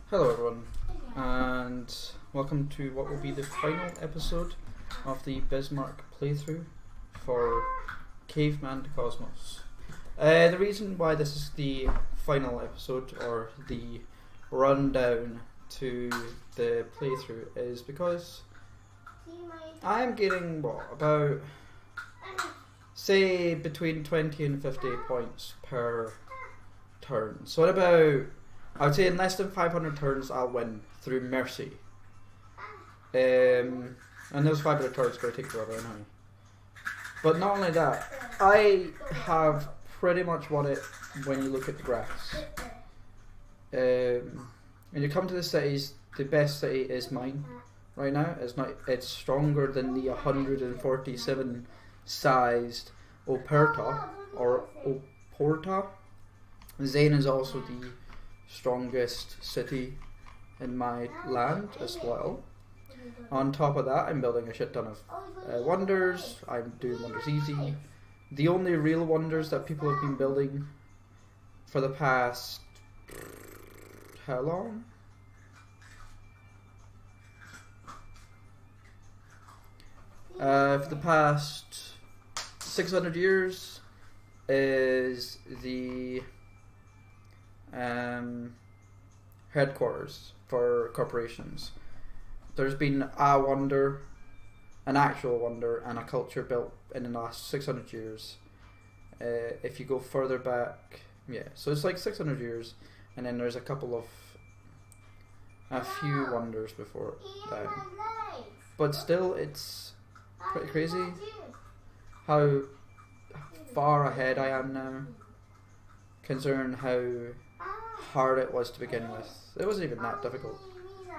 Hello everyone, and welcome to what will be the final episode of the Bismark playthrough for Caveman2Cosmos. The reason why this is the final episode, or the rundown to the playthrough, is because I am getting, about, say, between 20 and 50 points per turn. So at about, I would say in less than 500 turns I'll win through mercy. And those 500 turns going to take forever anyway. But not only that, I have pretty much won it when you look at the graphs. When you come to the cities, the best city is mine right now. It's stronger than the 147 sized Oporta or Oporta. Zane is also the strongest city in my land as well. On top of that, I'm building a shit ton of wonders. I'm doing wonders easy. The only real wonders that people have been building for the past, how long? For the past 600 years is the headquarters for corporations. There's been a wonder, an actual wonder, and a culture built in the last 600 years. If you go further back, so it's like 600 years, and then there's a few wonders before that. But still, it's pretty crazy how far ahead I am now, considering how hard it was to begin with. It wasn't even that difficult,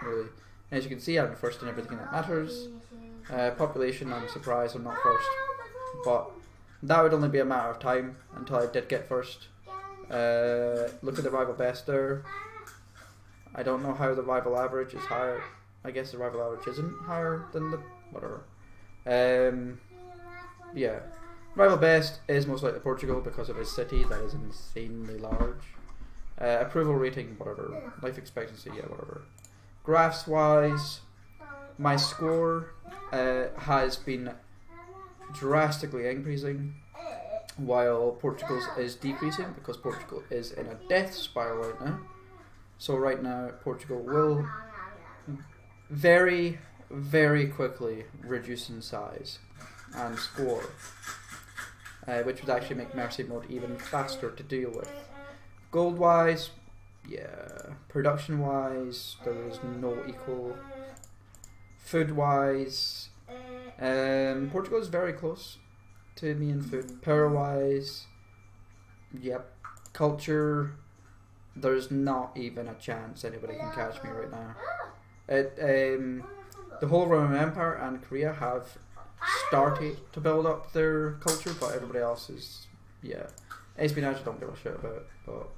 really. As you can see, I'm first in everything that matters. Population, I'm surprised I'm not first, but that would only be a matter of time until I did get first. Look at the rival best there. I don't know how the rival average is higher. I guess the rival average isn't higher than the whatever. Rival best is most likely Portugal because of his city that is insanely large. Approval rating, whatever. Life expectancy, whatever. Graphs wise, my score has been drastically increasing, while Portugal's is decreasing because Portugal is in a death spiral right now. So right now, Portugal will very, very quickly reduce in size and score, which would actually make Mercy mode even faster to deal with. Gold wise, production wise, there is no equal. Food wise, Portugal is very close to me in food. Power wise, culture, there's not even a chance anybody can catch me right now. The whole Roman Empire and Korea have started to build up their culture, but everybody else is, espionage I don't give a shit about, but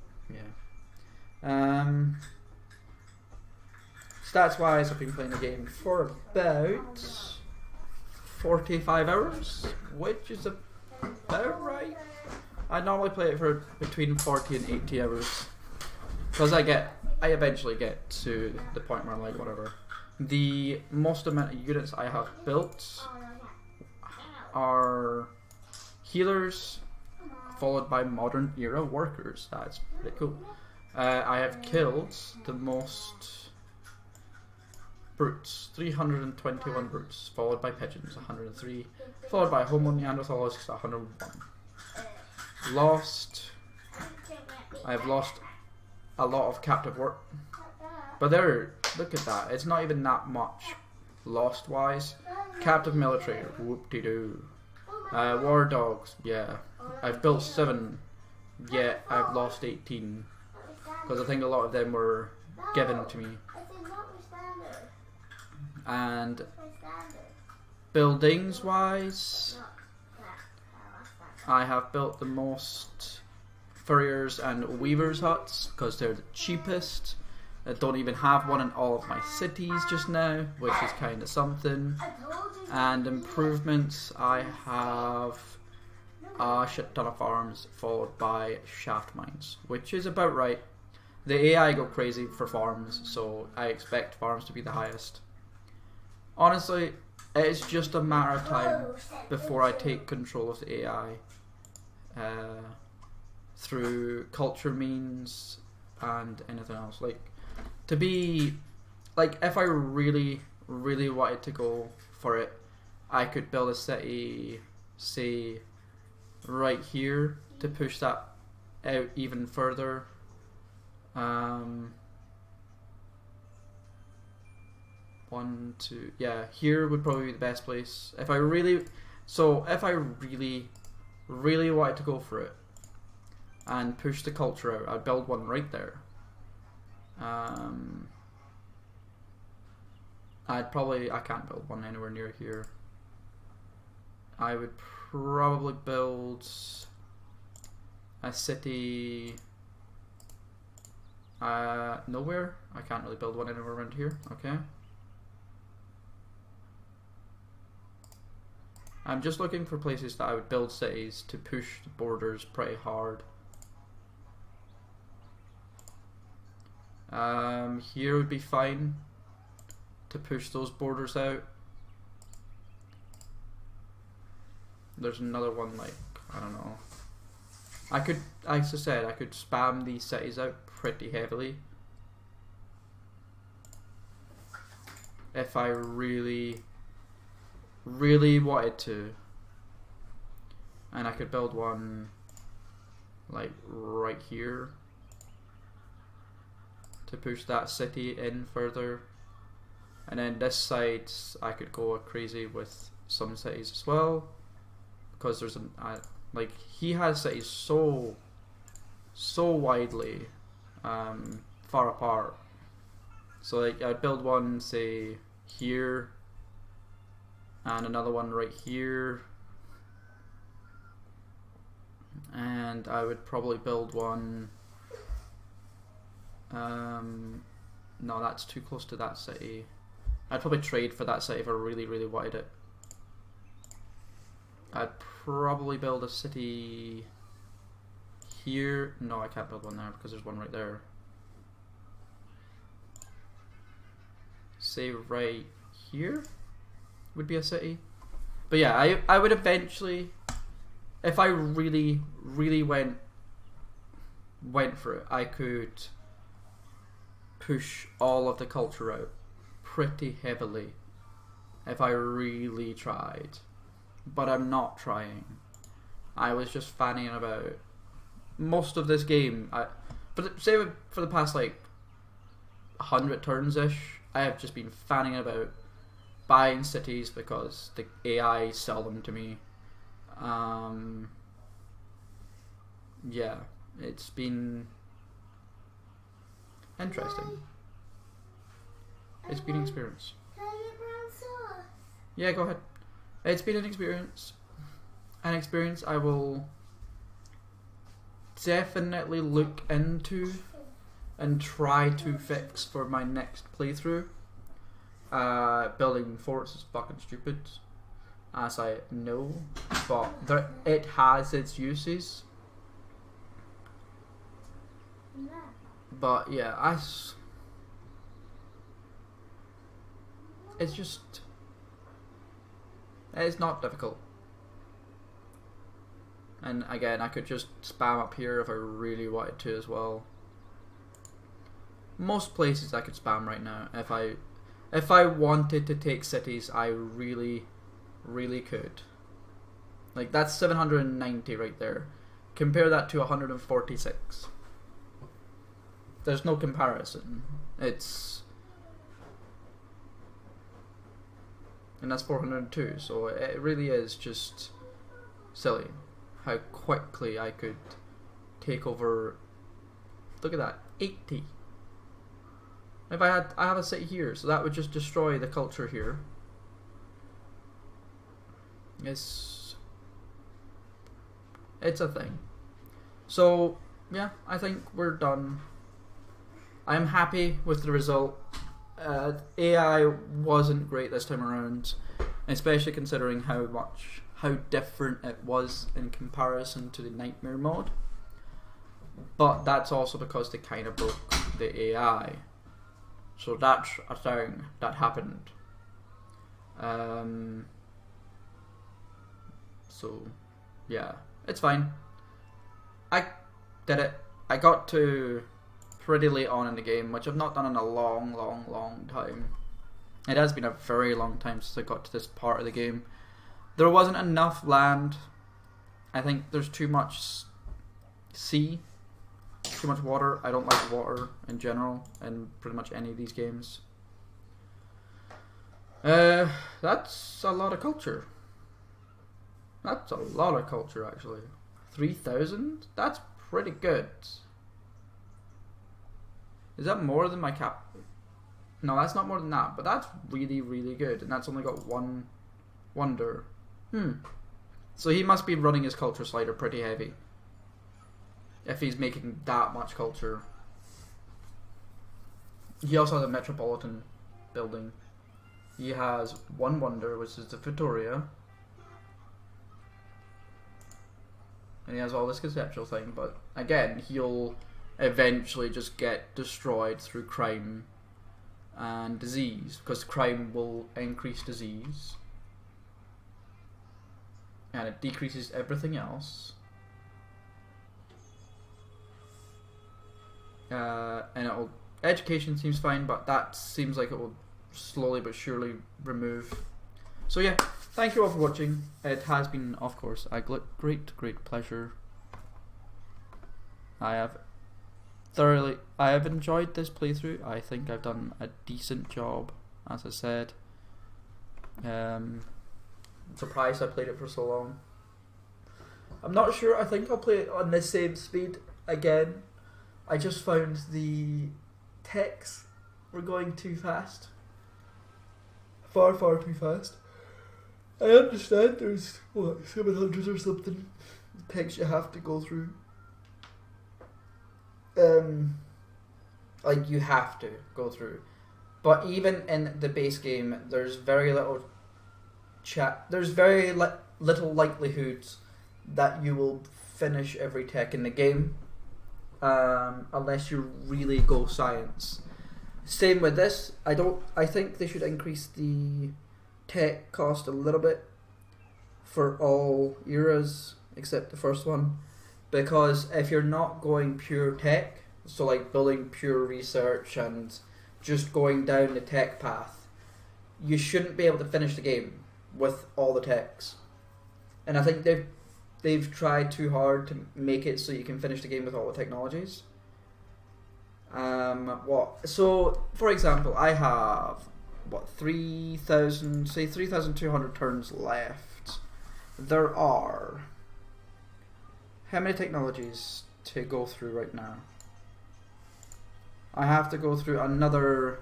stats wise, I've been playing the game for about 45 hours, which is about right. I normally play it for between 40 and 80 hours, because I eventually get to the point where I'm like, whatever. The most amount of units I have built are healers, followed by modern era workers. That's pretty cool. I have killed the most brutes, 321 brutes, followed by pigeons, 103, followed by Homo neanderthals, 101. I have lost a lot of captive work, but look at that, it's not even that much lost wise. Captive military, whoop-de-doo. War dogs, I've built 7, yet I've lost 18, because I think a lot of them were given to me. And buildings wise, I have built the most furriers and weavers huts because they're the cheapest. I don't even have one in all of my cities just now, which is kind of something. And improvements, I have a shit ton of farms followed by shaft mines, which is about right. the AI go crazy for farms, so I expect farms to be the highest. Honestly, it's just a matter of time before I take control of the AI through culture means and anything else. Like, to be, like, if I really wanted to go for it, I could build a city, say, right here to push that out even further. One, two, yeah, here would probably be the best place. If I really wanted to go for it and push the culture out, I'd build one right there. I can't build one anywhere near here. I would probably build a city nowhere. I can't really build one anywhere around here. Okay. I'm just looking for places that I would build cities to push the borders pretty hard. Here would be fine to push those borders out. There's another one, like, I don't know. As I said, I could spam these cities out pretty heavily if I really wanted to, and I could build one like right here to push that city in further, and then this side I could go crazy with some cities as well, because there's like, he has cities so widely far apart. So like, I'd build one, say, here, and another one right here, and I would probably build one, no, that's too close to that city. I'd probably trade for that city if I really wanted it. I'd probably build a city here. No, I can't build one there because there's one right there. Say right here would be a city. But yeah, I would eventually, if I really went for it, I could push all of the culture out pretty heavily if I really tried. But I'm not trying. I was just fanning about most of this game. For the past like 100 turns ish, I have just been fanning about buying cities because the AI sell them to me. Yeah, it's been interesting. It's been an experience. Yeah, go ahead. It's been an experience. An experience I will definitely look into and try to fix for my next playthrough. Building forts is fucking stupid, as I know, but it has its uses. But yeah, it's just, it's not difficult. And again, I could just spam up here if I really wanted to as well. Most places I could spam right now. If I wanted to take cities, I really could. Like, that's 790 right there. Compare that to 146. There's no comparison. And that's 402, so it really is just silly how quickly I could take over. Look at that, 80. If I have a city here, so that would just destroy the culture here. It's a thing. So yeah, I think we're done. I'm happy with the result. AI wasn't great this time around, especially considering how different it was in comparison to the Nightmare mod. but that's also because they kind of broke the AI. So that's a thing that happened. So yeah, it's fine. I did it. I got to pretty late on in the game, which I've not done in a long time. It has been a very long time since I got to this part of the game. There wasn't enough land. I think there's too much sea, too much water. I don't like water in general in pretty much any of these games. That's a lot of culture. That's a lot of culture, actually. 3,000? That's pretty good. Is that more than my cap? No, that's not more than that, but that's really good, and that's only got one wonder. So he must be running his culture slider pretty heavy, if he's making that much culture. He also has a metropolitan building. He has one wonder, which is the Victoria. And he has all this conceptual thing, but again, he'll eventually just get destroyed through crime and disease, because crime will increase disease and it decreases everything else. And it'll, education seems fine, but that seems like it will slowly but surely remove. So yeah, thank you all for watching. It has been, of course, a great pleasure. I have enjoyed this playthrough. I think I've done a decent job, as I said. I'm surprised I played it for so long. I'm not sure. I think I'll play it on the same speed again. I just found the texts were going too fast. Far too fast. I understand there's, what, 700 or something texts you have to go through. Like, you have to go through. But even in the base game, there's very little there's very little likelihood that you will finish every tech in the game, unless you really go science. Same with this. I think they should increase the tech cost a little bit for all eras except the first one, because if you're not going pure tech, so like building pure research and just going down the tech path, you shouldn't be able to finish the game with all the techs. And I think they've tried too hard to make it so you can finish the game with all the technologies. So for example, I have 3,200 turns left. There are how many technologies to go through right now? I have to go through another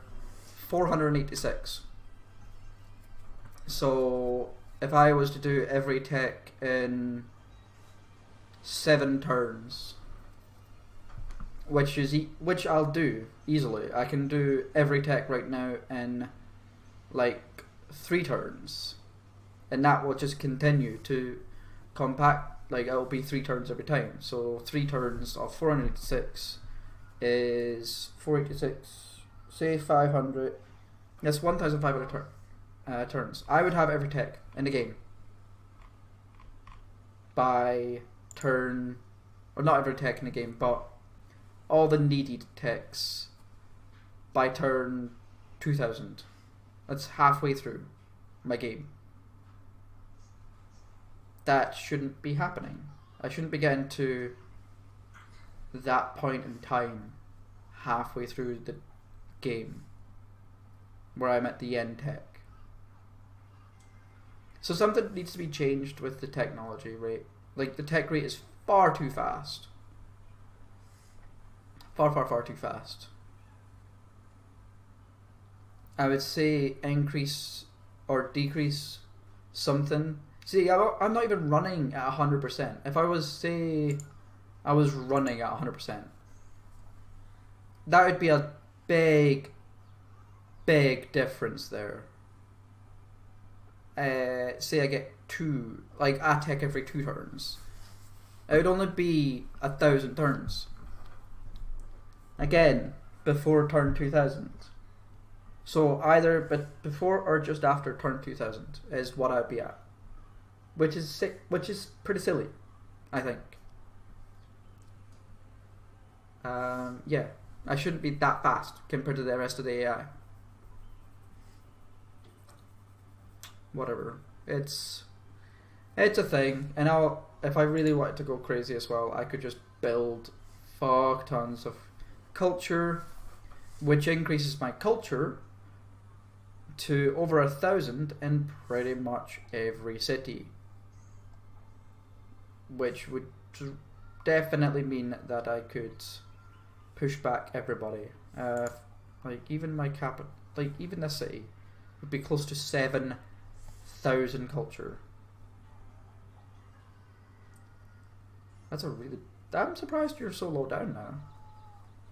486. So if I was to do every tech in 7 turns, which I'll do easily. I can do every tech right now in like 3 turns, and that will just continue to compact. Like, it'll be 3 turns every time. So 3 turns of 486 is 486. Say 500. That's 1,500 turns. I would have every tech in the game by turn, or not every tech in the game, but all the needed techs by turn 2000. That's halfway through my game. That shouldn't be happening. I shouldn't be getting to that point in time halfway through the game where I'm at the end tech. So something needs to be changed with the technology rate. Like, the tech rate is far too fast. Far too fast. I would say increase or decrease something. See, I'm not even running at 100%. If I was, say, I was running at 100%, that would be a big difference there. Say I get 2, like a tech every 2 turns. It would only be 1,000 turns. Again, before turn 2000. So either before or just after turn 2000 is what I'd be at. Which is sick, which is pretty silly, I think. Yeah, I shouldn't be that fast compared to the rest of the AI. Whatever, it's a thing, and if I really wanted to go crazy as well, I could just build fuck tons of culture, which increases my culture to over 1,000 in pretty much every city, which would definitely mean that I could push back everybody. Like even my capital, like even this city would be close to 7,000 culture. That's a really... I'm surprised you're so low down now.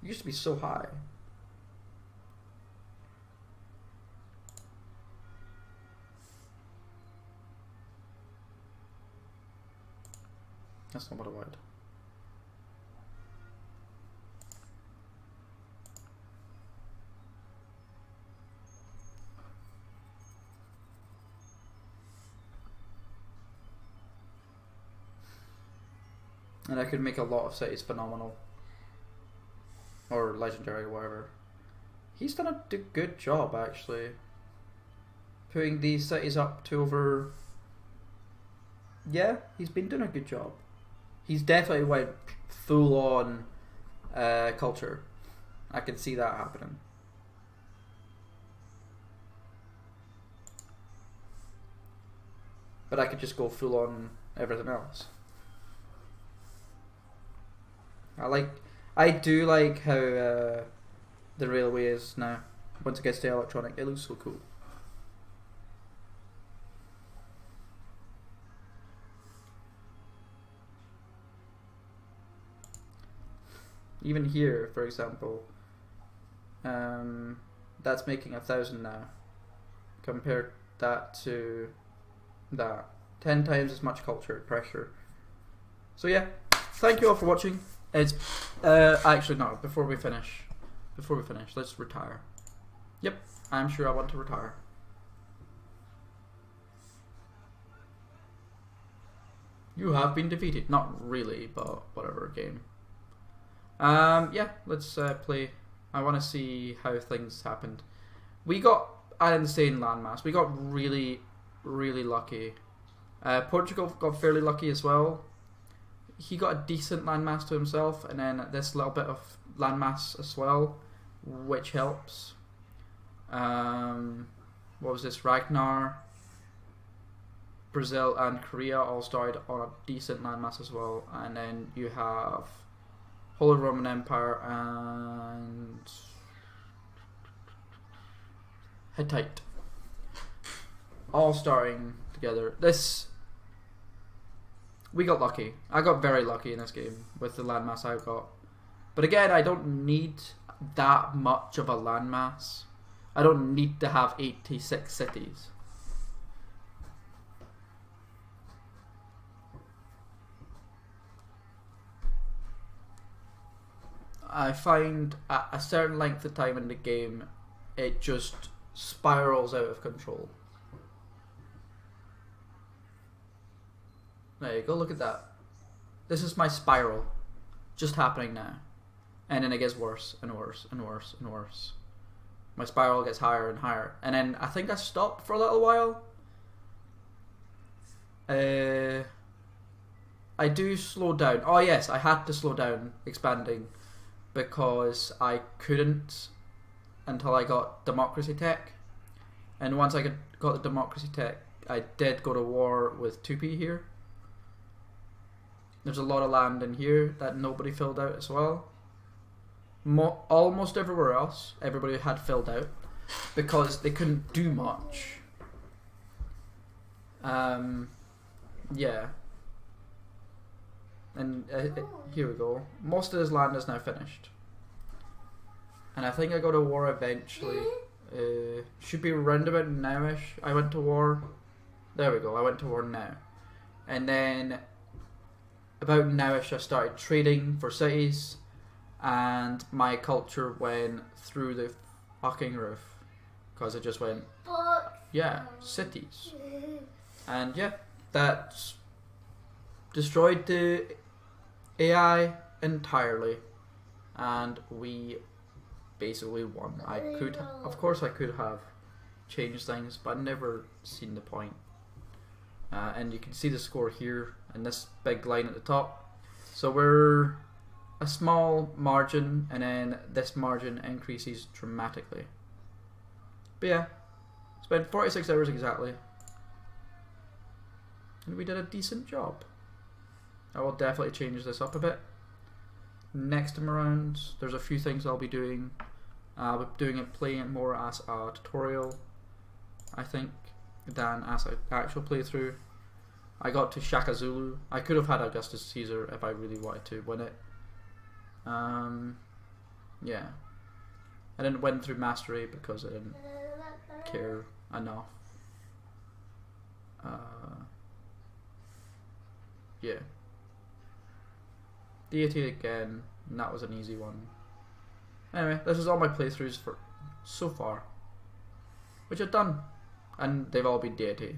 You used to be so high. That's not what I wanted. And I could make a lot of cities phenomenal. Or legendary, or whatever. He's done a good job, actually. Putting these cities up to over... Yeah, he's been doing a good job. He's definitely went full on culture. I can see that happening. But I could just go full on everything else. I do like how the railway is now. Once it gets to electronic, it looks so cool. Even here, for example, that's making 1,000 now. Compare that to that. 10 times as much culture pressure. So yeah, thank you all for watching. It's actually no. Before we finish, let's retire. Yep, I'm sure I want to retire. You have been defeated. Not really, but whatever game. Yeah, let's play. I want to see how things happened. We got an insane landmass. We got really, really lucky. Portugal got fairly lucky as well. He got a decent landmass to himself, and then this little bit of landmass as well, which helps. What was this? Ragnar, Brazil, and Korea all started on a decent landmass as well, and then you have Holy Roman Empire and Hittite all starting together. We got lucky. I got very lucky in this game with the landmass I got. But again, I don't need that much of a landmass. I don't need to have 86 cities. I find at a certain length of time in the game, it just spirals out of control. There you go, look at that. This is my spiral, just happening now. And then it gets worse and worse and worse and worse. My spiral gets higher and higher. And then I think I stopped for a little while. I do slow down. Oh yes, I had to slow down expanding because I couldn't until I got democracy tech. And once I got the democracy tech, I did go to war with 2P here. There's a lot of land in here that nobody filled out as well. Almost everywhere else, everybody had filled out because they couldn't do much. Yeah. And here we go. Most of this land is now finished. And I think I go to war eventually. Should be around about nowish. I went to war. There we go. I went to war now. And then about nowish I started trading for cities. and my culture went through the fucking roof because it just went, yeah, cities, and yeah, that's destroyed the AI entirely, and we basically won. Of course I could have changed things, but I've never seen the point. And you can see the score here in this big line at the top. So we're a small margin, and then this margin increases dramatically. But yeah, spent 46 hours exactly, and we did a decent job. I will definitely change this up a bit next time around. There's a few things I'll be doing. I'll be doing it, playing it more as a tutorial, I think, than as an actual playthrough. I got to Shaka Zulu. I could have had Augustus Caesar if I really wanted to win it. Yeah, I didn't win through mastery because I didn't care enough. Yeah, Diety again, and that was an easy one. Anyway, this is all my playthroughs for so far, which I've done, and they've all been Diety.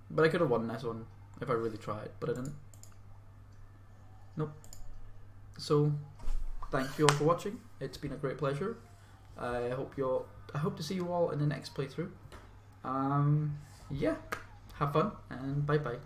But I could have won this one if I really tried, but I didn't. Nope. So, thank you all for watching. It's been a great pleasure. I hope to see you all in the next playthrough. Yeah, have fun and bye bye.